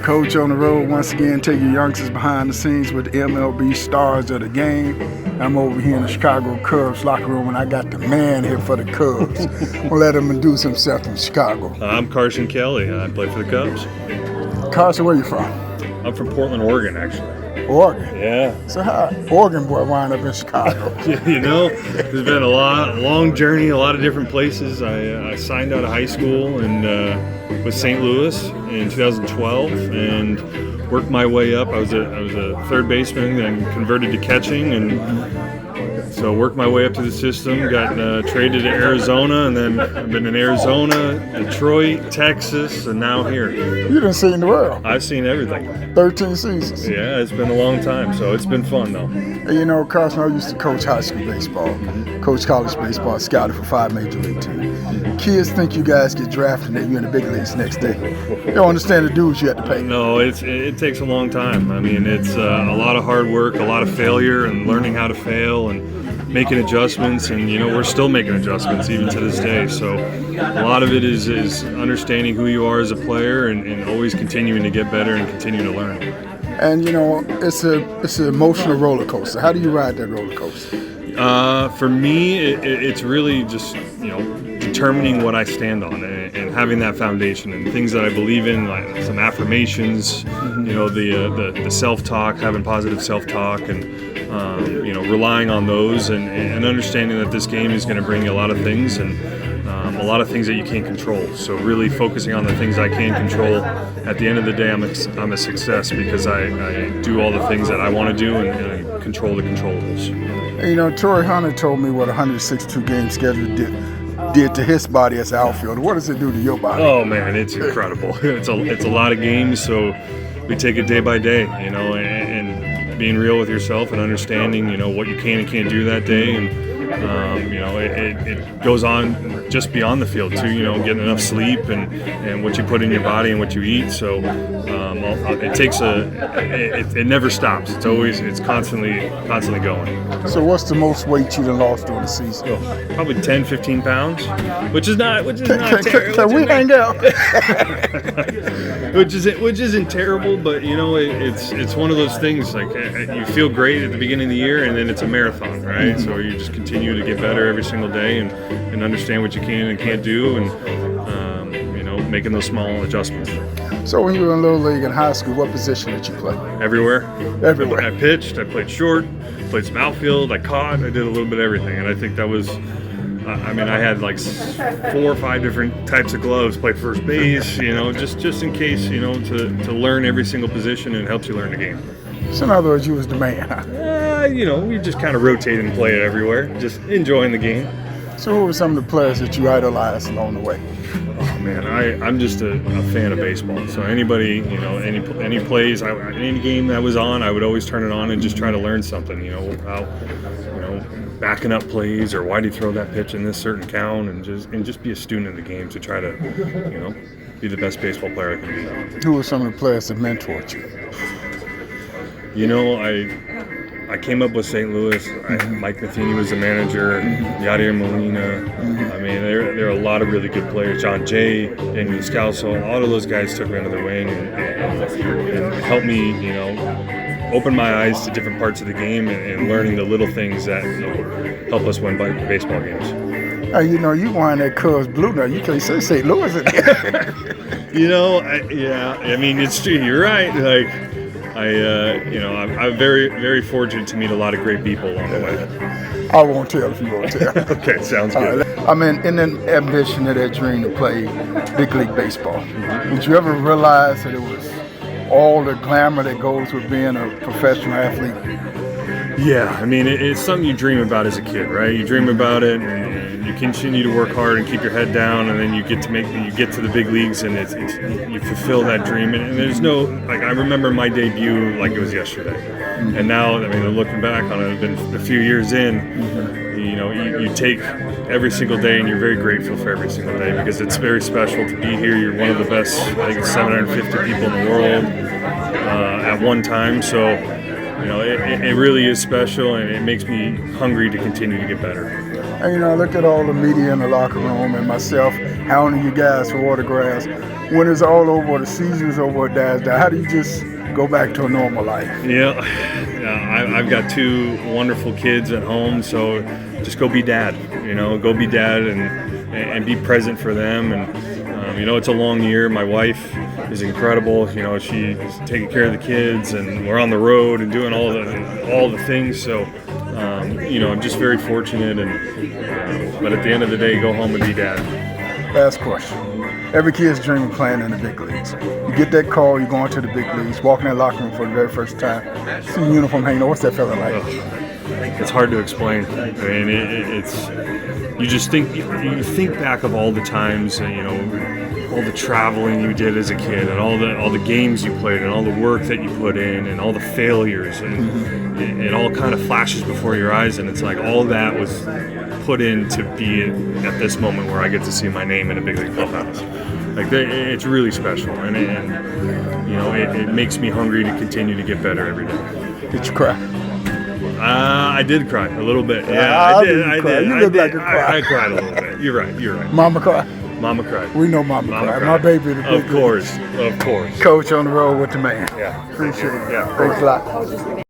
Coach, on the road once again, take your youngsters behind the scenes with the MLB stars of the game. I'm over here in the Chicago Cubs locker room, and I got the man here for the Cubs. We'll let him introduce himself from Chicago. I'm Carson Kelly. I play for the Cubs. Carson, where you from? I'm from Portland, Oregon, actually. Oregon? Yeah. So how Oregon boy wind up in Chicago? You know, there's been a long journey, a lot of different places. I signed out of high school and with St. Louis in 2012 and worked my way up. I was a third baseman, then converted to catching, and so worked my way up to the system. Got traded to Arizona, and then I've been in Arizona, Detroit, Texas, and now here. You done seen the world. I've seen everything. 13 seasons. Yeah, it's been a long time, so it's been fun though. You know, Carson, I used to coach high school baseball, coach college baseball, scouted for 5 major league teams. Kids think you guys get drafted and you're in the big leagues next day. They don't understand the dues you have to pay. No, it takes a long time. I mean, it's a lot of hard work, a lot of failure, and learning how to fail and making adjustments. And you know, we're still making adjustments even to this day. So a lot of it is understanding who you are as a player and always continuing to get better and continue to learn. And you know, it's an emotional roller coaster. How do you ride that roller coaster? For me, it's really just, you know, determining what I stand on and having that foundation and things that I believe in, like some affirmations, you know, the self-talk, having positive self-talk, and you know, relying on those and understanding that this game is going to bring you a lot of things and a lot of things that you can't control. So really focusing on the things I can control. At the end of the day, I'm a success because I do all the things that I want to do and I control the controllables. You know, Torrey Hunter told me what a 162-game schedule did to his body as an outfielder. What does it do to your body? Oh man, it's incredible. It's a lot of games, so we take it day by day, you know, and being real with yourself and understanding, you know, what you can and can't do that day, and you know, it goes on just beyond the field too. You know, getting enough sleep and what you put in your body and what you eat. So it takes it never stops. It's constantly going. So what's the most weight you done lost during the season? Oh, probably 10, 15 pounds, which is not terrible. Can we hang out? which isn't terrible, but you know, it's one of those things, like you feel great at the beginning of the year, and then it's a marathon, right? Mm-hmm. So you just continue to get better every single day and understand what you can and can't do, and you know, making those small adjustments. So when you were in Little League in high school, what position did you play? Everywhere. Everywhere. I pitched, I played short, played some outfield, I caught, I did a little bit of everything, and I think that was, I mean, I had like 4 or 5 different types of gloves, played first base, you know, just in case, you know, to learn every single position, and it helps you learn the game. So in other words, you was the man, huh? You know, we just kind of rotated and played everywhere, just enjoying the game. So who were some of the players that you idolized along the way? Oh man, I'm just a fan of baseball. So anybody, you know, any plays, any game that was on, I would always turn it on and just try to learn something. You know, how, you know, backing up plays, or why do you throw that pitch in this certain count, and just be a student of the game to try to, you know, be the best baseball player I can be. Who were some of the players that mentored you? You know, I came up with St. Louis. Mike Matheny was the manager. Yadier Molina. I mean, there are a lot of really good players. John Jay, Daniel Scalzo. All of those guys took me under their wing and helped me, you know, open my eyes to different parts of the game and learning the little things that, you know, help us win baseball games. You know, you wearing that Cubs blue now. You can't say St. Louis in there. You know, I mean, it's true. You're right. Like, you know, I'm very, very fortunate to meet a lot of great people along the way. I won't tell if you won't tell. Okay, sounds good. I mean, in an ambition of that dream to play big league baseball, did you ever realize that it was all the glamour that goes with being a professional athlete? Yeah, I mean, it's something you dream about as a kid, right? You dream about it, and you continue to work hard and keep your head down, and then you get to the big leagues, and you fulfill that dream. And there's no, like, I remember my debut like it was yesterday, and now, I mean, looking back on it, it's been a few years in. You know, you take every single day, and you're very grateful for every single day because it's very special to be here. You're one of the best, I think, 750 people in the world at one time. So. You know, it really is special, and it makes me hungry to continue to get better. And I look at all the media in the locker room and myself hounding you guys for autographs. When it's all over, the season's over, how do you just go back to a normal life? Yeah, I've got 2 wonderful kids at home, so just go be dad. Go be dad and be present for them. And it's a long year. My wife is incredible. She's taking care of the kids, and we're on the road and doing all the things. So, I'm just very fortunate. But at the end of the day, go home and be dad. Last question. Every kid's dream of playing in the big leagues. You get that call, you're going to the big leagues, walking in that locker room for the very first time, see the uniform hanging. What's that feeling like? It's hard to explain. I mean, it's you just think back of all the times, all the traveling you did as a kid, and all the games you played, and all the work that you put in, and all the failures, and it all kind of flashes before your eyes, and it's like all that was put in to be at this moment where I get to see my name in a big league clubhouse. Like it's really special, and it makes me hungry to continue to get better every day. Did you cry? I did cry a little bit. Yeah, I did. You look like a cry. I cried a little bit. You're right. Mama cried. Mama cried. We know Mama cried. My baby. Of course. Coach on the road with the man. Yeah. Appreciate it. Yeah. Thanks a lot.